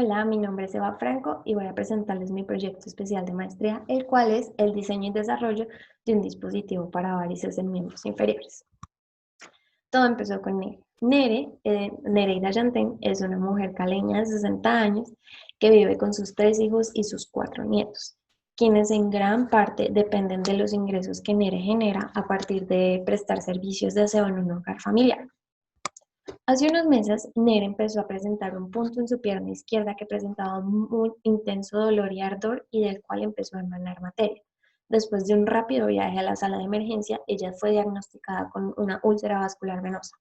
Hola, mi nombre es Eva Franco y voy a presentarles mi proyecto especial de maestría, el cual es el diseño y desarrollo de un dispositivo para varices en miembros inferiores. Todo empezó con Nere. Nereida Yantén es una mujer caleña de 60 años que vive con sus 3 hijos y sus 4 nietos, quienes en gran parte dependen de los ingresos que Nere genera a partir de prestar servicios de aseo en un hogar familiar. Hace unos meses, Nere empezó a presentar un punto en su pierna izquierda que presentaba un intenso dolor y ardor y del cual empezó a emanar materia. Después de un rápido viaje a la sala de emergencia, ella fue diagnosticada con una úlcera vascular venosa.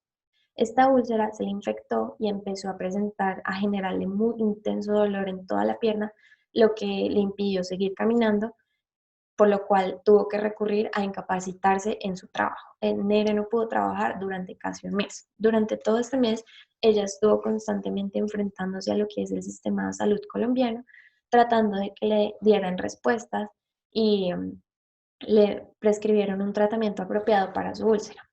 Esta úlcera se le infectó y empezó a generarle muy intenso dolor en toda la pierna, lo que le impidió seguir caminando, por lo cual tuvo que recurrir a incapacitarse en su trabajo. Nere no pudo trabajar durante casi un mes. Durante todo este mes, ella estuvo constantemente enfrentándose a lo que es el sistema de salud colombiano, tratando de que le dieran respuestas y le prescribieron un tratamiento apropiado para su úlcera.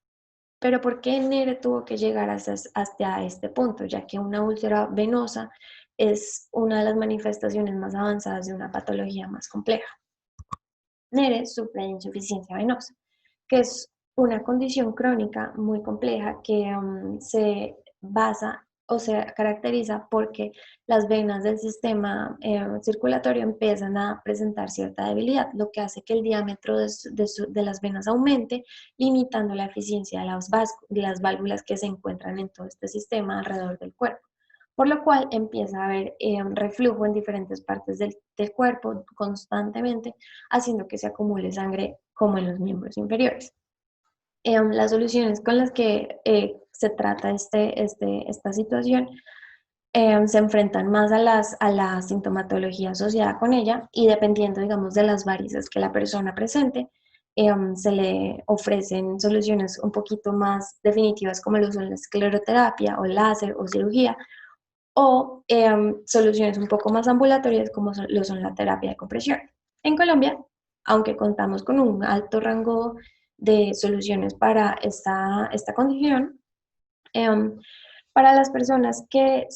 Pero ¿por qué Nere tuvo que llegar hasta este punto? Ya que una úlcera venosa es una de las manifestaciones más avanzadas de una patología más compleja. Nere sufre de insuficiencia venosa, que es una condición crónica muy compleja que se basa o se caracteriza porque las venas del sistema circulatorio empiezan a presentar cierta debilidad, lo que hace que el diámetro de las venas aumente, limitando la eficiencia de las válvulas que se encuentran en todo este sistema alrededor del cuerpo, por lo cual empieza a haber reflujo en diferentes partes del cuerpo constantemente, haciendo que se acumule sangre como en los miembros inferiores. Las soluciones con las que se trata esta situación se enfrentan más a la sintomatología asociada con ella y dependiendo, digamos, de las varices que la persona presente, se le ofrecen soluciones un poquito más definitivas como lo son la escleroterapia o láser o cirugía, o soluciones un poco más ambulatorias como lo son la terapia de compresión. En Colombia, aunque contamos con un alto rango de soluciones para esta condición, em, para las personas que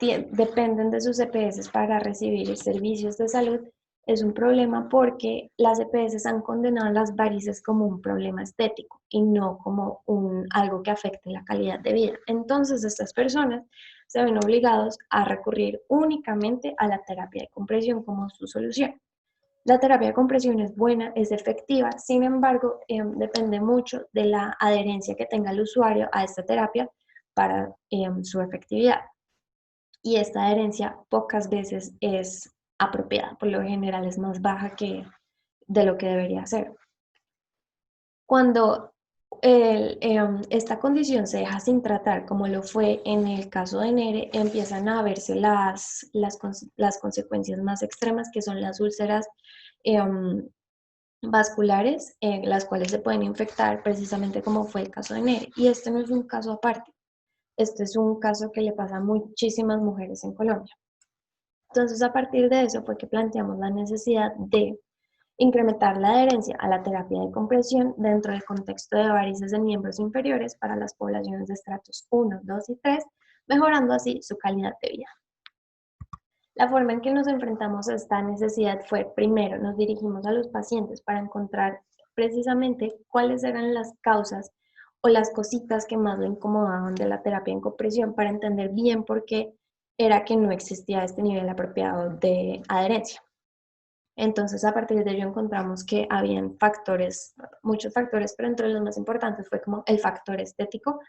dependen de sus EPS para recibir servicios de salud, es un problema porque las EPS han condenado las varices como un problema estético y no como algo que afecte la calidad de vida. Entonces, estas personas se ven obligados a recurrir únicamente a la terapia de compresión como su solución. La terapia de compresión es buena, es efectiva, sin embargo, depende mucho de la adherencia que tenga el usuario a esta terapia para su efectividad, y esta adherencia pocas veces es apropiada, por lo general es más baja que de lo que debería ser. Cuando esta condición se deja sin tratar, como lo fue en el caso de Nere, empiezan a verse las consecuencias más extremas, que son las úlceras vasculares, las cuales se pueden infectar precisamente como fue el caso de Nere. Y este no es un caso aparte, este es un caso que le pasa a muchísimas mujeres en Colombia. Entonces, a partir de eso fue que planteamos la necesidad de incrementar la adherencia a la terapia de compresión dentro del contexto de varices en miembros inferiores para las poblaciones de estratos 1, 2 y 3, mejorando así su calidad de vida. La forma en que nos enfrentamos a esta necesidad fue, primero, nos dirigimos a los pacientes para encontrar precisamente cuáles eran las causas o las cositas que más lo incomodaban de la terapia en compresión para entender bien por qué era que no existía este nivel apropiado de adherencia. Entonces, a partir de ello encontramos que habían factores, muchos factores, pero entre los más importantes fue como el factor estético,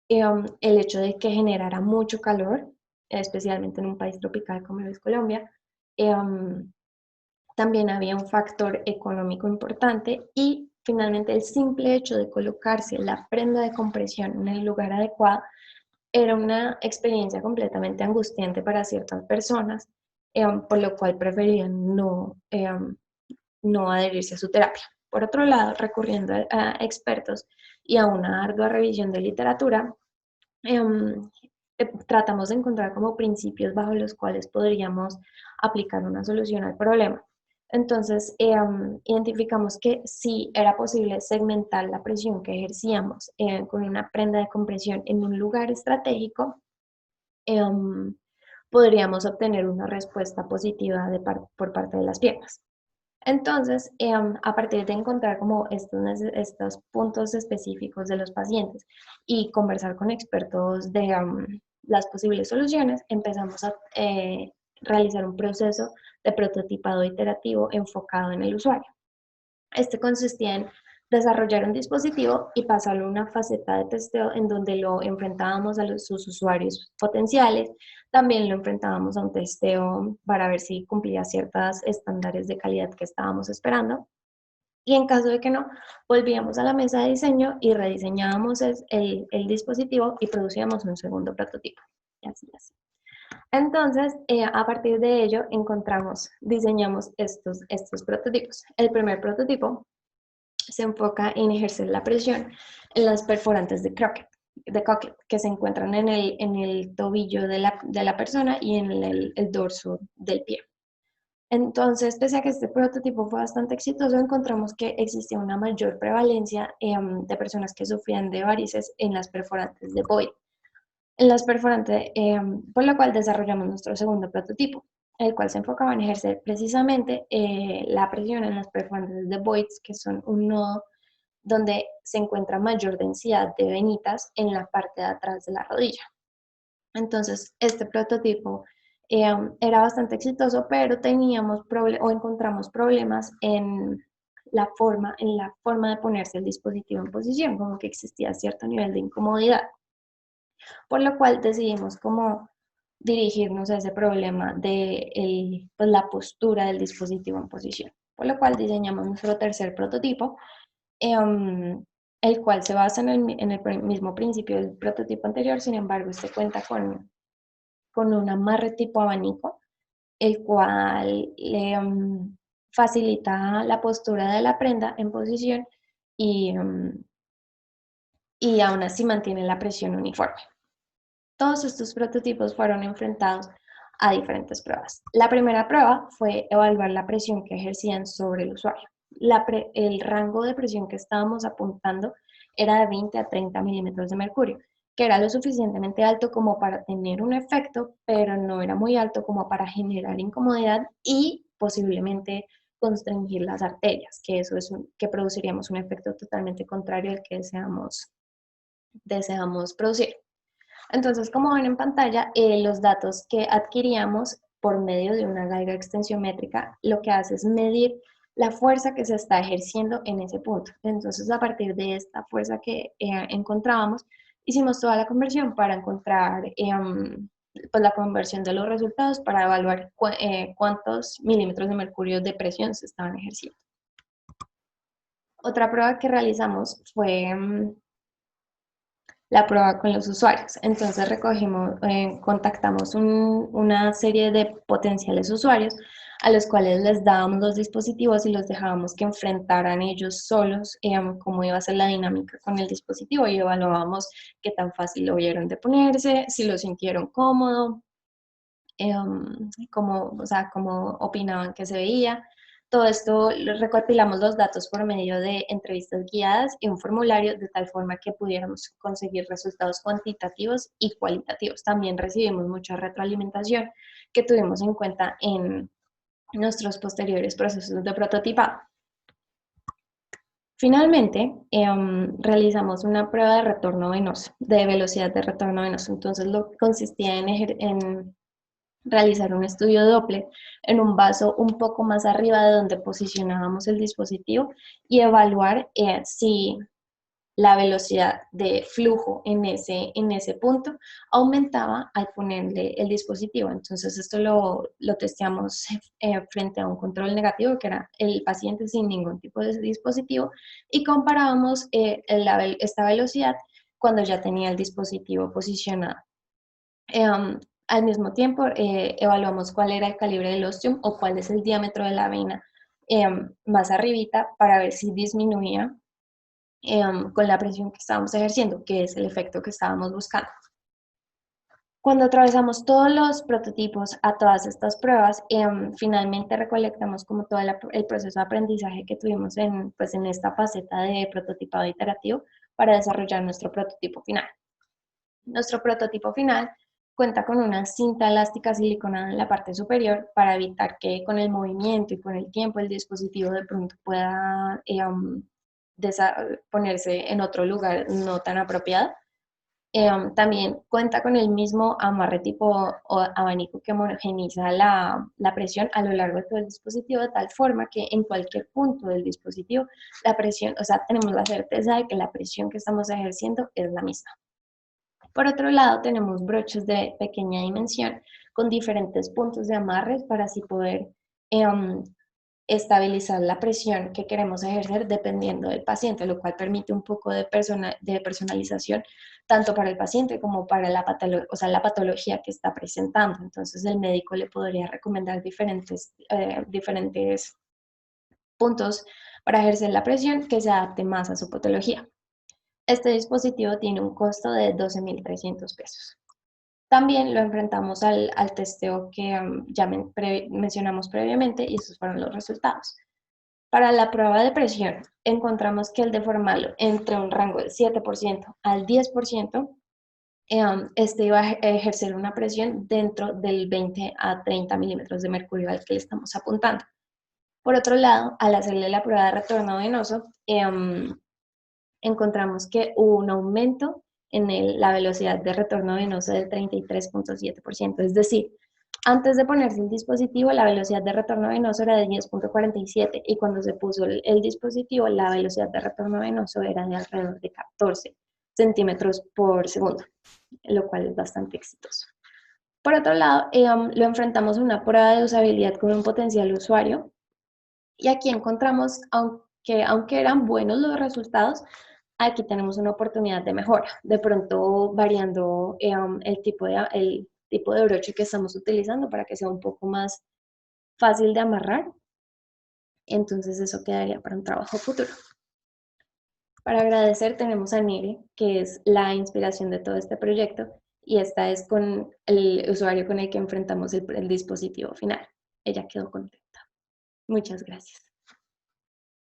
el hecho de que generara mucho calor, especialmente en un país tropical como lo es Colombia. También había un factor económico importante y finalmente el simple hecho de colocarse la prenda de compresión en el lugar adecuado era una experiencia completamente angustiante para ciertas personas, por lo cual preferían no adherirse a su terapia. Por otro lado, recurriendo a expertos y a una ardua revisión de literatura, tratamos de encontrar como principios bajo los cuales podríamos aplicar una solución al problema. Entonces, identificamos que sí era posible segmentar la presión que ejercíamos con una prenda de compresión en un lugar estratégico, podríamos obtener una respuesta positiva por parte de las piernas. Entonces, a partir de encontrar como estos puntos específicos de los pacientes y conversar con expertos de las posibles soluciones, empezamos a realizar un proceso de prototipado iterativo enfocado en el usuario. Este consistía en desarrollar un dispositivo y pasarlo a una faceta de testeo en donde lo enfrentábamos a sus usuarios potenciales. También lo enfrentábamos a un testeo para ver si cumplía ciertos estándares de calidad que estábamos esperando. Y en caso de que no, volvíamos a la mesa de diseño y rediseñábamos el dispositivo y producíamos un segundo prototipo. Y así, así. Entonces, a partir de ello, diseñamos estos prototipos. El primer prototipo se enfoca en ejercer la presión en las perforantes de Cocket, que se encuentran en el tobillo de la persona y en el dorso del pie. Entonces, pese a que este prototipo fue bastante exitoso, encontramos que existía una mayor prevalencia de personas que sufrían de varices en las perforantes de Boyd, por lo cual desarrollamos nuestro segundo prototipo, el cual se enfocaba en ejercer precisamente la presión en las perforantes de Boyd, que son un nodo donde se encuentra mayor densidad de venitas en la parte de atrás de la rodilla. Entonces, este prototipo era bastante exitoso, pero encontramos problemas en la forma de ponerse el dispositivo en posición, como que existía cierto nivel de incomodidad. Por lo cual decidimos como dirigirnos a ese problema de pues, la postura del dispositivo en posición. Por lo cual diseñamos nuestro tercer prototipo, el cual se basa en el mismo principio del prototipo anterior. Sin embargo, este cuenta con un amarre tipo abanico, el cual le facilita la postura de la prenda en posición y, y aún así mantiene la presión uniforme. Todos estos prototipos fueron enfrentados a diferentes pruebas. La primera prueba fue evaluar la presión que ejercían sobre el usuario. El rango de presión que estábamos apuntando era de 20 a 30 milímetros de mercurio, que era lo suficientemente alto como para tener un efecto, pero no era muy alto como para generar incomodidad y posiblemente constringir las arterias, que eso es que produciríamos un efecto totalmente contrario al que deseamos producir. Entonces, como ven en pantalla, los datos que adquiríamos por medio de una gaiga extensiométrica, lo que hace es medir la fuerza que se está ejerciendo en ese punto. Entonces, a partir de esta fuerza que encontrábamos, hicimos toda la conversión para encontrar pues la conversión de los resultados para evaluar cuántos milímetros de mercurio de presión se estaban ejerciendo. Otra prueba que realizamos fue la prueba con los usuarios. Entonces contactamos una serie de potenciales usuarios a los cuales les dábamos los dispositivos y los dejábamos que enfrentaran ellos solos cómo iba a ser la dinámica con el dispositivo y evaluábamos qué tan fácil lo vieron de ponerse, si lo sintieron cómodo, cómo opinaban que se veía. Todo esto recopilamos los datos por medio de entrevistas guiadas y un formulario de tal forma que pudiéramos conseguir resultados cuantitativos y cualitativos. También recibimos mucha retroalimentación que tuvimos en cuenta en nuestros posteriores procesos de prototipado. Finalmente, realizamos una prueba de retorno venoso, de velocidad de retorno venoso. Entonces, lo que consistía en realizar un estudio Doppler en un vaso un poco más arriba de donde posicionábamos el dispositivo y evaluar si la velocidad de flujo en ese punto aumentaba al ponerle el dispositivo. Entonces esto lo testeamos frente a un control negativo, que era el paciente sin ningún tipo de dispositivo, y comparábamos esta velocidad cuando ya tenía el dispositivo posicionado. Al mismo tiempo, evaluamos cuál era el calibre del ostium o cuál es el diámetro de la vena más arribita para ver si disminuía con la presión que estábamos ejerciendo, que es el efecto que estábamos buscando. Cuando atravesamos todos los prototipos a todas estas pruebas, finalmente recolectamos como todo el proceso de aprendizaje que tuvimos en esta faceta de prototipado iterativo para desarrollar nuestro prototipo final. Nuestro prototipo final Cuenta con una cinta elástica siliconada en la parte superior para evitar que con el movimiento y con el tiempo el dispositivo de pronto pueda ponerse en otro lugar no tan apropiado. También cuenta con el mismo amarre tipo o abanico que homogeniza la presión a lo largo de todo el dispositivo, de tal forma que en cualquier punto del dispositivo la presión, o sea, tenemos la certeza de que la presión que estamos ejerciendo es la misma. Por otro lado, tenemos broches de pequeña dimensión con diferentes puntos de amarres para así poder estabilizar la presión que queremos ejercer dependiendo del paciente, lo cual permite un poco de personalización tanto para el paciente como para la patología que está presentando. Entonces, el médico le podría recomendar diferentes puntos para ejercer la presión que se adapte más a su patología. Este dispositivo tiene un costo de 12.300 pesos. También lo enfrentamos al testeo que ya mencionamos previamente y esos fueron los resultados. Para la prueba de presión, encontramos que el deformarlo entre un rango del 7% al 10%, este iba a ejercer una presión dentro del 20 a 30 milímetros de mercurio al que le estamos apuntando. Por otro lado, al hacerle la prueba de retorno venoso, encontramos que hubo un aumento en la velocidad de retorno venoso del 33.7%, es decir, antes de ponerse el dispositivo, la velocidad de retorno venoso era de 10.47 y cuando se puso el dispositivo, la velocidad de retorno venoso era de alrededor de 14 centímetros por segundo, lo cual es bastante exitoso. Por otro lado, lo enfrentamos a una prueba de usabilidad con un potencial usuario y aquí encontramos, aunque eran buenos los resultados, aquí tenemos una oportunidad de mejora, de pronto variando el tipo de broche que estamos utilizando para que sea un poco más fácil de amarrar. Entonces eso quedaría para un trabajo futuro. Para agradecer tenemos a Nere, que es la inspiración de todo este proyecto, y esta es con el usuario con el que enfrentamos el dispositivo final. Ella quedó contenta. Muchas gracias.